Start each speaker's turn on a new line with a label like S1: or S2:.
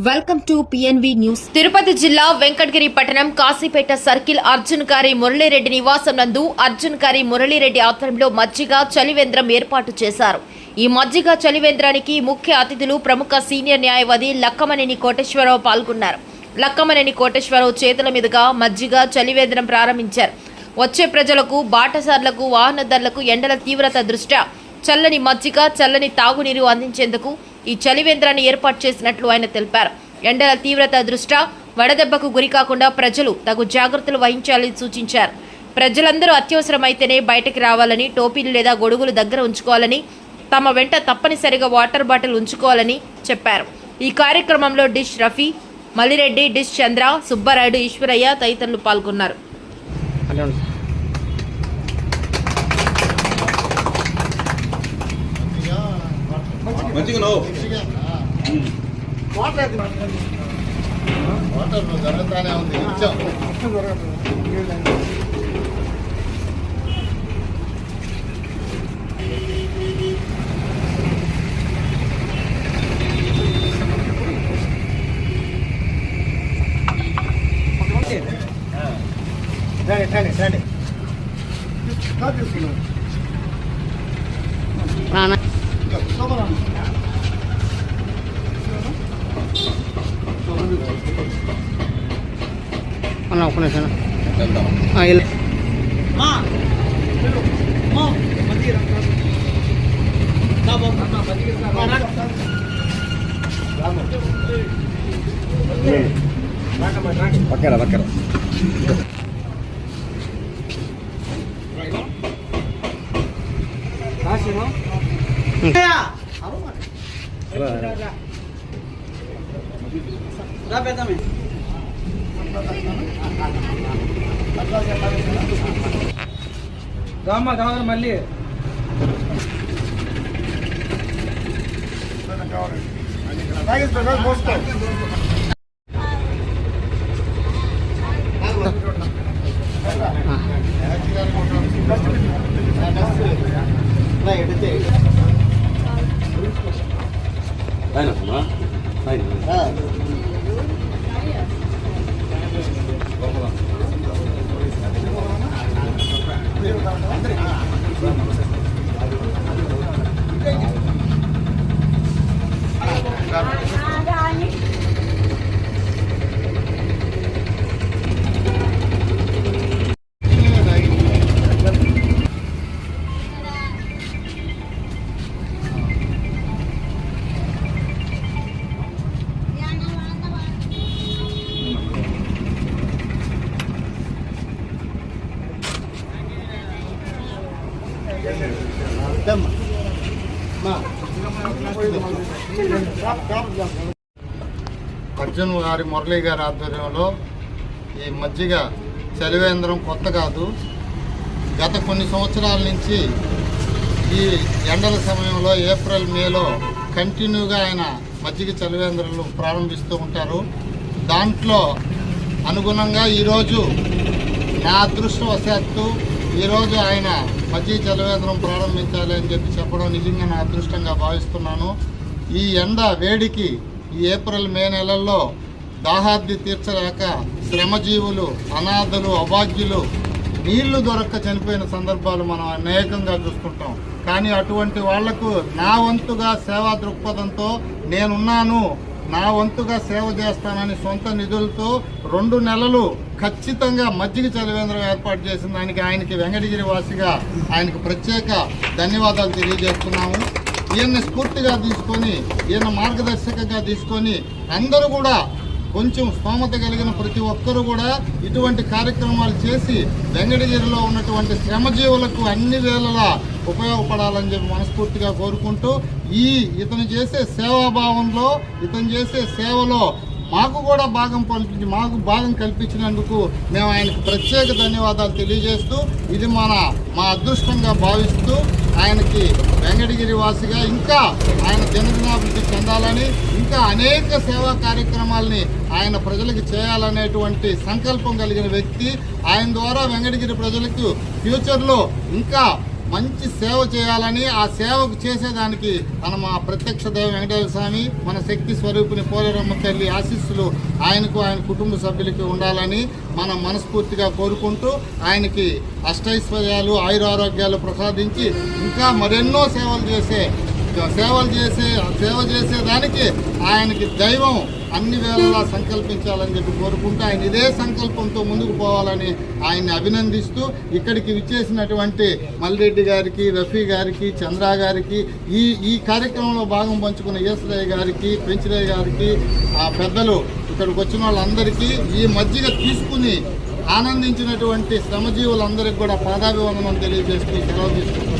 S1: Welcome to PNV news. Tirupati జిల్లా వెంకటగిరి పట్టణం Kasipet circle Arjun కారి మురళీరెడ్డి నివాసం నందు అర్జున్ కారి మురళీరెడ్డి ఆధ్వర్యంలో మజ్జిగ చలివేంద్రం ఏర్పాటు చేశారు. ఈ మజ్జిగ చలివేంద్రానికి ముఖ్య అతిథులు ప్రముఖ సీనియర్ న్యాయవాది లక్కమనేని కోటేశ్వరరావు పాల్గొన్నారు. లక్కమనేని కోటేశ్వరరావు చేతుల మీదుగా మజ్జిగ చలివేంద్రం ప్రారంభించారు. వచ్చే ప్రజలకు, బాటసార్లకు, వాహనదారులకు ఎండల తీవ్రత దృష్ట్యా చల్లని మజ్జిగ, చల్లని తాగునీరు అందించేందుకు ఈ చలివేంద్రాన్ని ఏర్పాటు చేసినట్లు ఆయన తెలిపారు. ఎండల తీవ్రత దృష్ట్యా వడదెబ్బకు గురికాకుండా ప్రజలు తగు జాగ్రత్తలు వహించాలని సూచించారు. ప్రజలందరూ అత్యవసరమైతేనే బయటకు రావాలని, టోపీలు లేదా గొడుగులు దగ్గర ఉంచుకోవాలని, తమ వెంట తప్పనిసరిగా వాటర్ బాటిల్ ఉంచుకోవాలని చెప్పారు. ఈ కార్యక్రమంలో డిష్ రఫీ, మల్లిరెడ్డి, డిష్ చంద్ర, సుబ్బారాయుడు, ఈశ్వరయ్య తదితరులు పాల్గొన్నారు.
S2: వాటర్ జరుగుతానే ఉంది.
S3: అన్న ఒక్క నిమిషం
S2: పక్కన పక్కన
S3: రామ్మ కావాలి మళ్ళీ
S2: అర్జున్ గారి మురళీ గారి ఆధ్వర్యంలో ఈ మజ్జిగ చలివేంద్రం కొత్త కాదు. గత కొన్ని సంవత్సరాల నుంచి ఈ ఎండల సమయంలో ఏప్రిల్, మేలో కంటిన్యూగా ఆయన మజ్జిగ చలివేంద్రాలు ప్రారంభిస్తూ ఉంటారు. దాంట్లో అనుగుణంగా ఈరోజు నా అదృష్టవశాత్తు ఈరోజు ఆయన మజ్జిగ చలివేంద్రం ప్రారంభించాలి అని చెప్పడం నిజంగా నా అదృష్టంగా భావిస్తున్నాను. ఈ ఎండ వేడికి ఈ ఏప్రిల్, మే నెలల్లో దాహార్ది తీర్చలేక శ్రమజీవులు, అనాథలు, అభాగ్యులు నీళ్లు దొరక్క చనిపోయిన సందర్భాలు మనం అనేకంగా చూస్తుంటాం. కానీ అటువంటి వాళ్లకు నా వంతుగా సేవా దృక్పథంతో నేనున్నాను, నా వంతుగా సేవ చేస్తానని సొంత నిధులతో 2 నెలలు ఖచ్చితంగా మజ్జిగ చలివేంద్రం ఏర్పాటు చేసిన దానికి ఆయనకి వెంకటగిరి వాసిగా ఆయనకు ప్రత్యేక ధన్యవాదాలు తెలియజేస్తున్నాము. ఈయన్ని స్ఫూర్తిగా తీసుకొని, ఈయన మార్గదర్శకంగా తీసుకొని అందరూ కూడా కొంచెం స్తోమత కలిగిన ప్రతి ఒక్కరూ కూడా ఇటువంటి కార్యక్రమాలు చేసి వెంకటగిరిలో ఉన్నటువంటి శ్రమజీవులకు అన్ని వేళలా ఉపయోగపడాలని చెప్పి మనస్ఫూర్తిగా కోరుకుంటూ, ఇతను చేసే సేవాభావంలో, ఇతను చేసే సేవలో మాకు కూడా మాకు భాగం కల్పించినందుకు మేము ఆయనకు ప్రత్యేక ధన్యవాదాలు తెలియజేస్తూ, ఇది మా అదృష్టంగా భావిస్తూ ఆయనకి వెంకటగిరి వాసిగా ఇంకా ఆయన దినదినాభివృద్ధి చెందాలని, ఇంకా అనేక సేవా కార్యక్రమాలని ఆయన ప్రజలకు చేయాలనేటువంటి సంకల్పం కలిగిన వ్యక్తి. ఆయన ద్వారా వెంకటగిరి ప్రజలకు ఫ్యూచర్లో ఇంకా మంచి సేవ చేయాలని, ఆ సేవకు చేసేదానికి మా ప్రత్యక్ష దైవం వెంకటేశ్వర స్వామి, మన శక్తి స్వరూపిణి పోలేరమ్మ తల్లి ఆశీస్సులు ఆయనకు, ఆయన కుటుంబ సభ్యులకి ఉండాలని మనం మనస్ఫూర్తిగా కోరుకుంటూ ఆయనకి అష్టైశ్వర్యాలు, ఆయురారోగ్యాలు ప్రసాదించి ఇంకా మరెన్నో సేవ చేసేదానికి ఆయనకి దైవం అన్ని వేళలా సంకల్పించాలని చెప్పి కోరుకుంటూ ఆయన ఇదే సంకల్పంతో ముందుకు పోవాలని ఆయన్ని అభినందిస్తూ ఇక్కడికి విచ్చేసినటువంటి మల్లిరెడ్డి గారికి, రఫీ గారికి, చంద్ర గారికి, ఈ కార్యక్రమంలో భాగం పంచుకున్న ఈశ్వరయ్య గారికి, పెంచిరయ్య గారికి, ఆ పెద్దలు ఇక్కడికి వచ్చిన వాళ్ళందరికీ ఈ మజ్జిగ తీసుకుని ఆనందించినటువంటి శ్రమజీవులందరికీ కూడా పాదాభివందనం తెలియజేస్తూ సెలవు తీసుకుంటున్నాను.